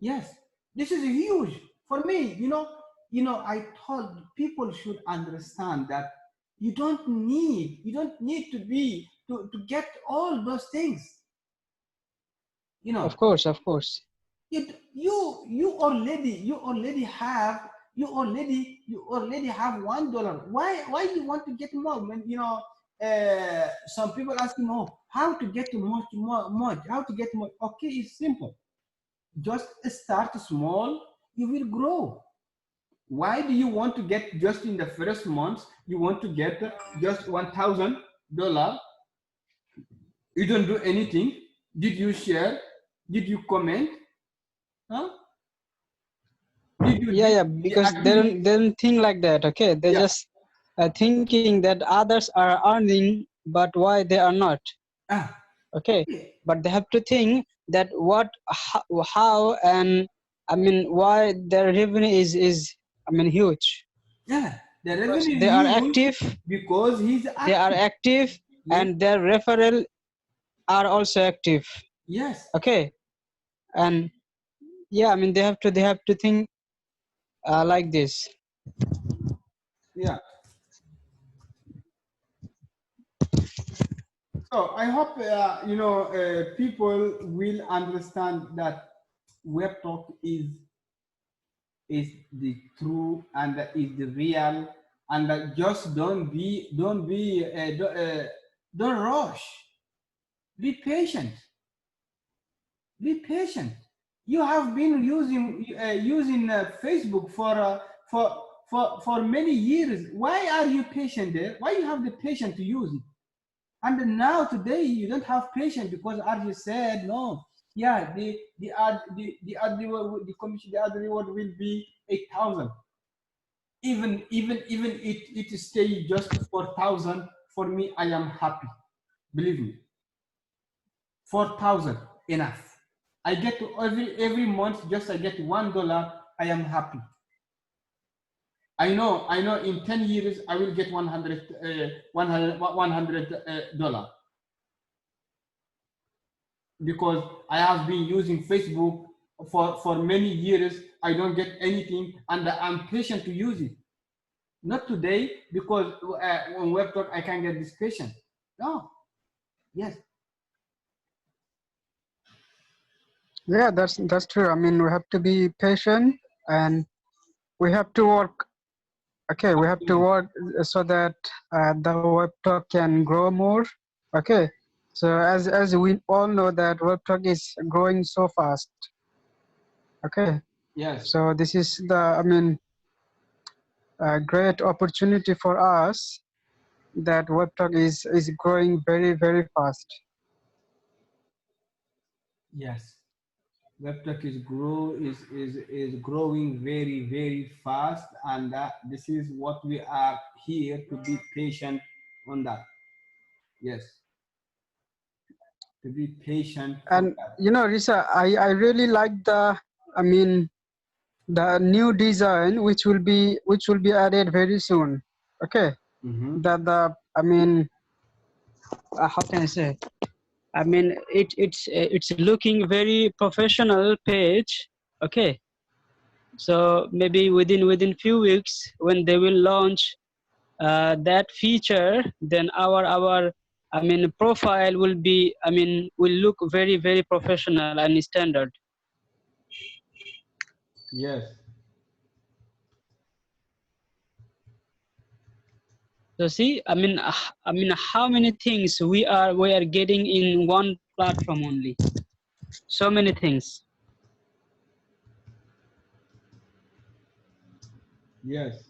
Yes, this is huge for me. I thought people should understand that you don't need to be to get all those things. You know, Of course. you already have $1. Why you want to get more? When some people asking, oh, how to get much, how to get more? Okay, it's simple. Just start small, you will grow. Why do you want to get just in the first month? You want to get just $1,000. You don't do anything. Did you share? Did you comment? Huh? Did you Yeah, do yeah, the because activity? they don't think like that. Okay, they Yeah. just thinking that others are earning, but why they are not. Ah, Okay, okay. but they have to think that how and I mean why their revenue is I mean huge, Yeah. The because revenue they are huge active, because he's active. Yes. and their referral are also active. Yes. Okay, and yeah, I mean they have to think like this. Yeah. So I hope people will understand that web talk is the true and is the real, and just don't rush. Be patient. Be patient. You have been using Facebook for many years. Why are you patient there? Why you have the patience to use it? And now today you don't have patience because RJ said no. Yeah, the commission, the ad reward will be 8,000. Even it stay just 4,000. For me, I am happy. Believe me, 4,000 enough. I get to every month, just I get $1. I am happy. I know in 10 years I will get 100 dollar, because I have been using Facebook for many years. I don't get anything, and I'm patient to use it. Not today, because on web talk I can get this patient. No. Yes. Yeah, that's true. I mean, we have to be patient, and we have to work. Okay, we have to Absolutely. work so that the web talk can grow more. Okay, so as we all know that web talk is growing so fast. Okay, Yes. so this is the I mean a great opportunity for us that web talk is growing very fast. Yes. WebTech is growing very fast, and this is what we are here to be patient on that. Yes, to be patient for And that. you know, Risa, I really like the I mean the new design which will be added very soon. Okay, Mm-hmm. the I mean how can I say? I mean it's looking very professional page. Okay, so maybe within few weeks when they will launch that feature, then our I mean profile will be I mean will look very professional and standard. Yes. So see, I mean, how many things we are getting in one platform only. So many things. Yes.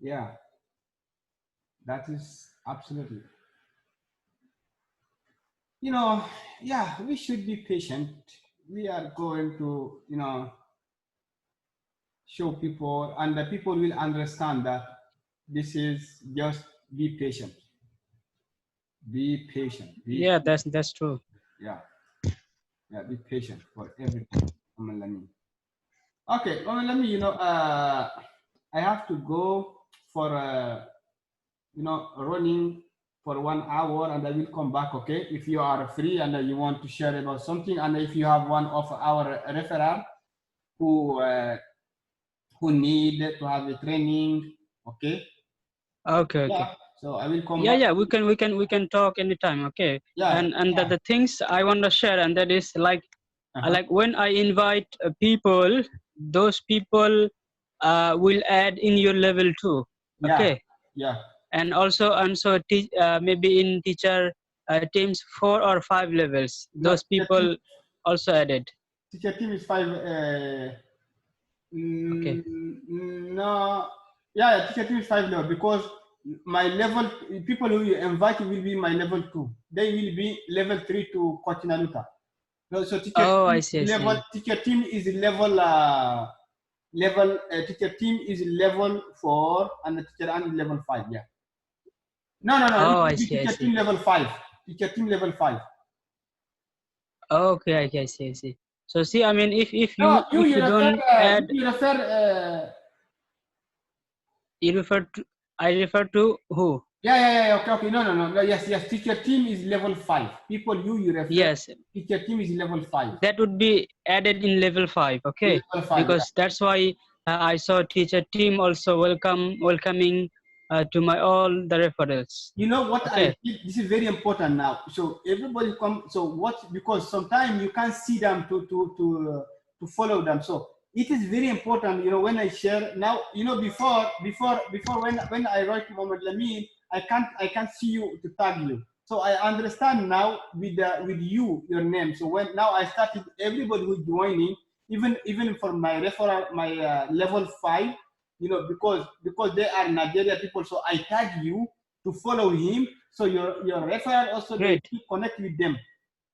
Yeah. That is absolutely. You know, yeah, we should be patient. We are going to, show people, and the people will understand that this is just be patient. Be patient. Yeah, that's true. Yeah. Yeah, be patient for everything. Learning. Okay, well, let me, I have to go for, running for 1 hour and I will come back, okay? If you are free and you want to share about something, and if you have one of our referral who uh, who need to have a training, okay? Okay, okay. Yeah, so I will come Yeah, back. yeah, we can talk anytime, okay? Yeah, And the things I want to share, and that is like uh-huh. like when I invite people, those people will add in your level too, Yeah, okay? yeah. And also maybe in teacher teams 4 or 5 levels, No, those people also added. teacher team is five. Okay. No, yeah, teacher team is five level because my level people who you invite will be my level 2. They will be level 3 to Kochinaluta. No, so Oh, I see, I see. teacher team is level teacher team is level 4 and the teacher and level 5. Yeah. No, no, no. It Oh, I will be see, I teacher team see. level 5. Teacher team level 5. Okay, I see, I see. So see, I mean, if No, you if you don't add, you refer you refer to, I refer to who? yeah. Okay, okay. No, no, no, no. Yes, yes. Teacher team is level 5. People you refer. Yes, Teacher team is level 5. that would be added in level 5, okay? Level 5. Yeah. Because that's why I saw teacher team also welcoming to my all the referrals. You know what I Okay. did? This is very important now. So everybody come. So what? Because sometimes you can't see them to follow them. So it is very important. When I share now. Before when I write Muhammad Lamin, I can't see you to tag you. So I understand now with you your name. So when now I started everybody who's joining, even for my referral my level 5, because they are Nigeria people. So I tag you to follow him. So your referral also they Great. will connect with them,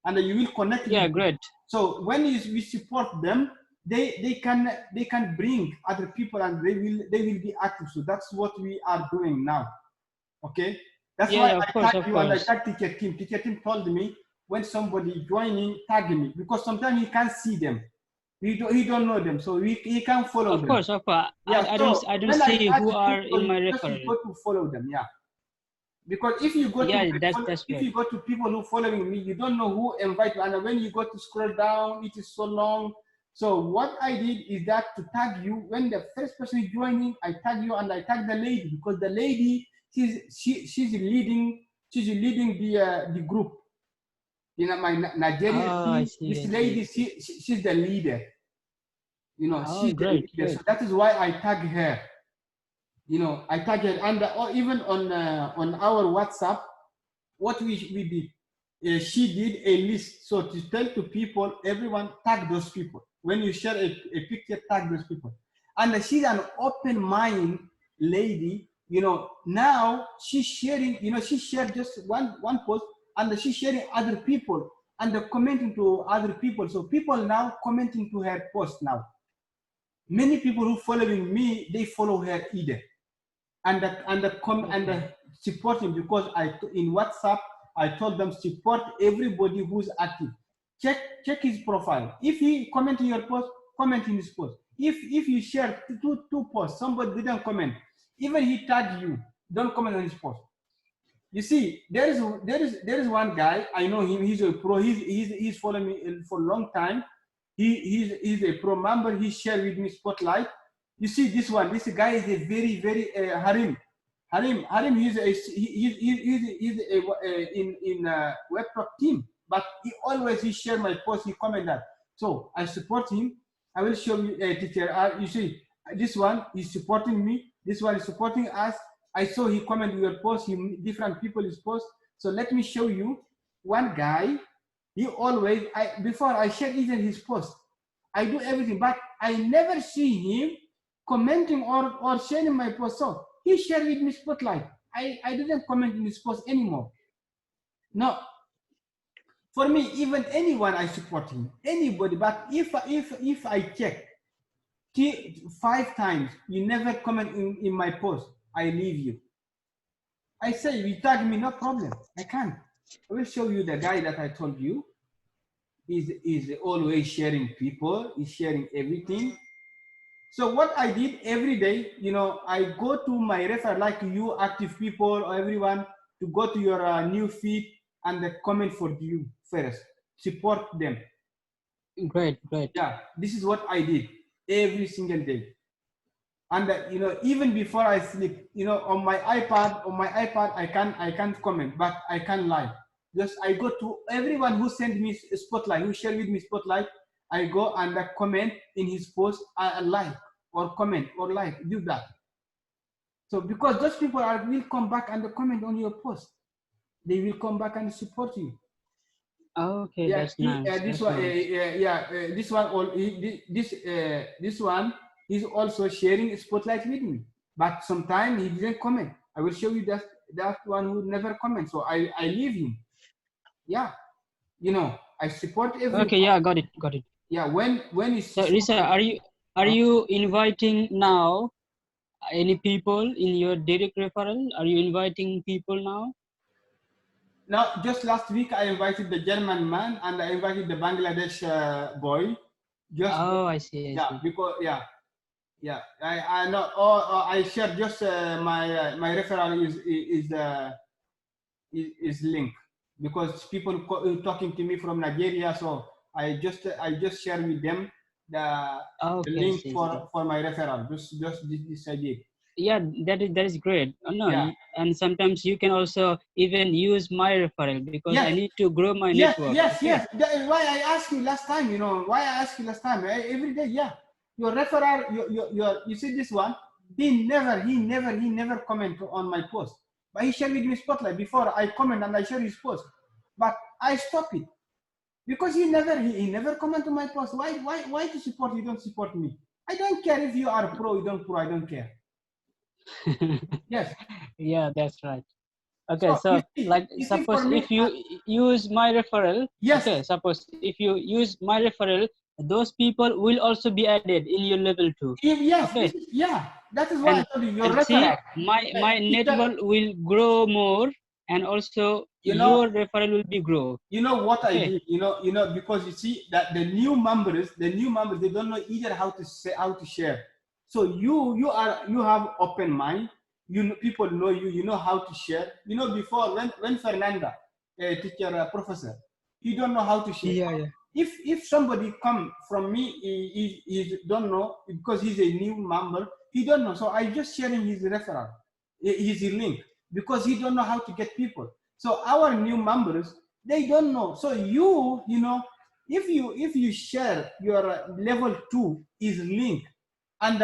and you will connect with Yeah, them. great. So when we support them, they can bring other people and they will be active. So that's what we are doing now. Okay, that's Yeah, why yeah, of I course, tag of you and I course. tag teacher team. Teacher team told me when somebody joining, tag me because sometimes he can't see them. He don't know them, so he can't follow Of them. course, of course. Yeah, so I don't when I see tag who you, are so in my you referral. go to follow them. Yeah, because if you go to Yeah, that's if great. you go to people who following me, you don't know who invite you, and when you go to scroll down, it is so long. So what I did is that to tag you when the first person is joining, I tag you and I tag the lady because the lady she's leading the group. My Nigerian Oh, I team. see, This I see, I lady, see. she's the leader. Oh, She's the great, leader. So great. that is why I tag her. I tag her, and or even on our WhatsApp, what we did, she did a list. So to tell to people, everyone tag those people. When you share a picture, tag those people. And she's an open mind lady. Now she's sharing. She shared just one post, and she's sharing other people and commenting to other people. So people now commenting to her post now. Many people who following me, they follow her either and Okay. supporting because in WhatsApp I told them support everybody who's active. Check his profile. If he comment in your post, comment in his post. If you share two posts, somebody didn't comment, even he tag you, don't comment on his post. You see, there is one guy I know him. He's a pro. He's following me for a long time. He's a pro member. He shared with me Spotlight. You see this one. This guy is a very Harim. Harim. He's in web talk team. But he share my post. He comment that. So I support him. I will show you, teacher. You see, this one is supporting me. This one is supporting us. I saw he comment your post, different people his post. So let me show you one guy. Before I share even his post, I do everything, but I never see him commenting or sharing my post. So he shared with me Spotlight. I didn't comment in his post anymore. No, for me, even anyone I support him, anybody. But if I check 5 times, you never comment in my post, I leave you. I say, you tag me, no problem. I can. I will show you the guy that I told you. Is always sharing people. He's sharing everything. So what I did every day, you know, I go to my referral, like you active people or everyone, to go to your new feed and comment for you first, support them. Great, great. Yeah, this is what I did every single day. And you know, even before I sleep, you know, on my iPad, I can't comment, but I can like. Just I go to everyone who sent me spotlight, who shared with me spotlight. I go and comment in his post, I like or comment or like, do that. So because those people will come back and comment on your post, they will come back and support you. Okay, Yeah, that's nice. this That's one, nice. this one, this one is also sharing spotlight with me. But sometimes he didn't comment. I will show you that one who never comment. So I leave him. Yeah, you know, I support everyone. Okay, yeah, got it, got it. Yeah, when it's So Risa, are you inviting now any people in your direct referral? Are you inviting people now? now, just last week I invited the German man and I invited the Bangladesh boy. Just Oh, I see, I yeah, see. because yeah, I know. Or I share just my referral is link because people talking to me from Nigeria, so I just share with them the Okay, I link see, I see. for my referral. Just this I did. Yeah, that is great. Oh, no, Yeah. and sometimes you can also even use my referral because I Yes. need to grow my Yes. network. Yes. Okay. Yes. That is why I asked you last time. You know why I asked you last time. Every day. Yeah. Your referral. You see this one. He never comment on my post. But he shared with me spotlight before I comment and I share his post. But I stop it. Because he never comment on my post. Why to support you don't support me? I don't care if you are pro, you don't pro, I don't care. Yes. Yeah, that's right. Okay, So so like you see for suppose me, if you use my referral, yes, okay, suppose if you use my referral, those people will also be added in your level 2. yes, Okay, yeah, that is why I and told you your and see referral. my Teacher, network will grow more, and also you know, your referral will be grow. you know what I Okay. did, because you see that the new members, they don't know either how to say how to share. So you have open mind. People know you. You know how to share. You know before when Fernanda, teacher professor, he don't know how to share. Yeah, yeah. If somebody come from me, he don't know because he's a new member. He don't know. So I just sharing his referral, his link because he don't know how to get people. So our new members, they don't know. So you know, if you share your level 2 is link and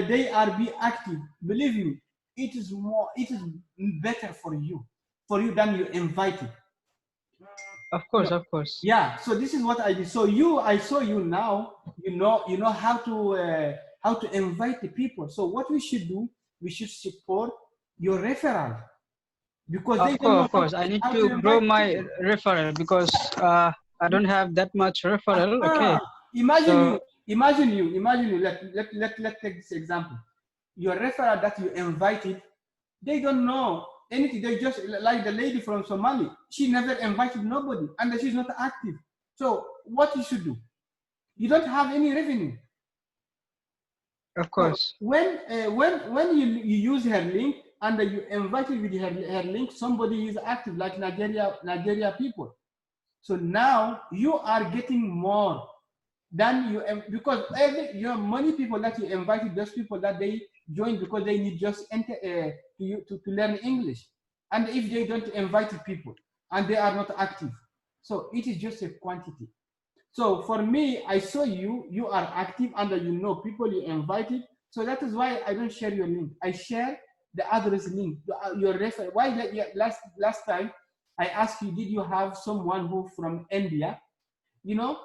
they are be active, believe me, it is better for you than you invited. Of You know, course, of course. yeah. So this is what I did. So I saw you now. You know how to invite the people. So what we should do, we should support your referral because they don't know Of course. I need how to to grow invite my people. referral because I don't have that much referral. Ah, Okay. So imagine you. Let take this example. Your referral that you invited, they don't know anything. They just like the lady from Somali. She never invited nobody, and she's not active. So what you should do? You don't have any revenue. of So course. when you use her link and you invited with her link, somebody is active like Nigeria people. So now you are getting more than you because many people that you invited, those people that they join because they need just enter to learn English, and if they don't invite people and they are not active, so it is just a quantity. So for me, I saw you are active and you know people you invited. So that is why I don't share your link. I share the others link, your reference. Why last time I asked you, did you have someone who from India? You know,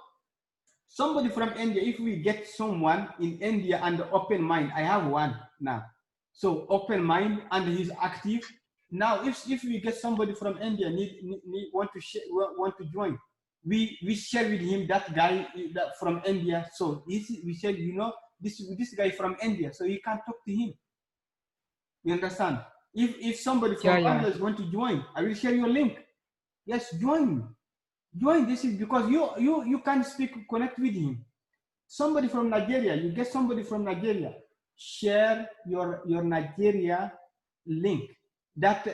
somebody from India, if we get someone in India and open mind, I have one now. So open mind and he's active. Now, if we get somebody from India want to join, we share with him that guy that from India. So we share, this guy from India, so you can talk to him. You understand? If somebody Yeah, from yeah. Bangladesh want to join, I will share your link. Yes, join. Join. This is because you can speak, connect with him. somebody from Nigeria, you get somebody from Nigeria, share your Nigeria link. That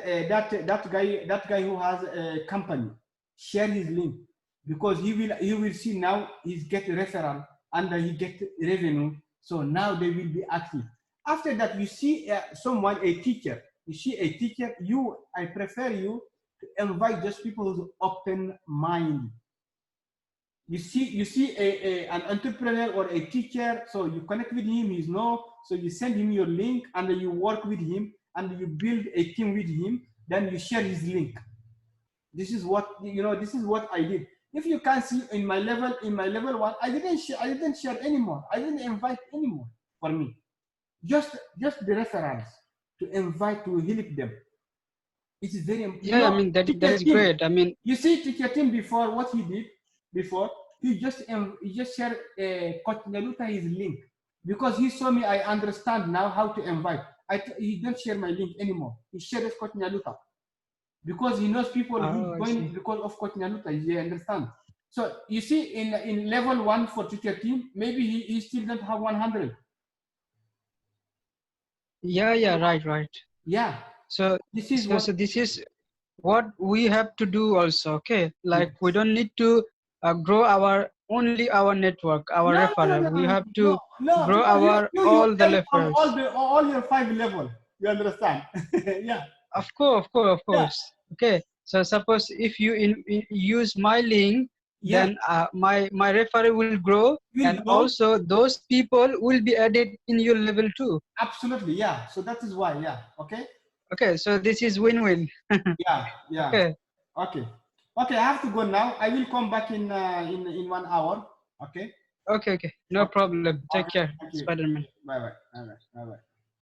guy who has a company, share his link, because he will see now he's get referral and he get revenue. So now they will be active. After that, you see someone, a teacher. You see a teacher. I prefer you to invite just people who's open mind. You see an entrepreneur or a teacher, so you connect with him, so you send him your link and you work with him and you build a team with him, then you share his link. This is what I did. If you can see in my level 1, I didn't share anymore. I didn't invite anymore for me. Just the referrals to invite, to help them. It is very important. Yeah, I mean that is great. I mean, you see, Teacher Tim before, what he did before, he just shared Coach Naluta his link, because he saw me. I understand now how to invite. He don't share my link anymore. He shares Coach Naluta because he knows people who join because of Coach Naluta. You understand? So you see, in level 1 for Teacher Tim, maybe he still don't have 100. Yeah, right. Yeah. So this is what we have to do also. Okay, like we don't need to grow only our network, our referral. We have to grow all the referrals. All your 5 level. You understand? Yeah. Of course. Yeah. Okay. So suppose if you use my link, then my referral will grow, and also those people will be added in your level 2. Absolutely, yeah. So that is why, yeah. Okay. Okay. So this is win-win. Yeah. Okay. I have to go now. I will come back in 1 hour. Okay. Okay. No problem. Take care, Spider-Man. Bye.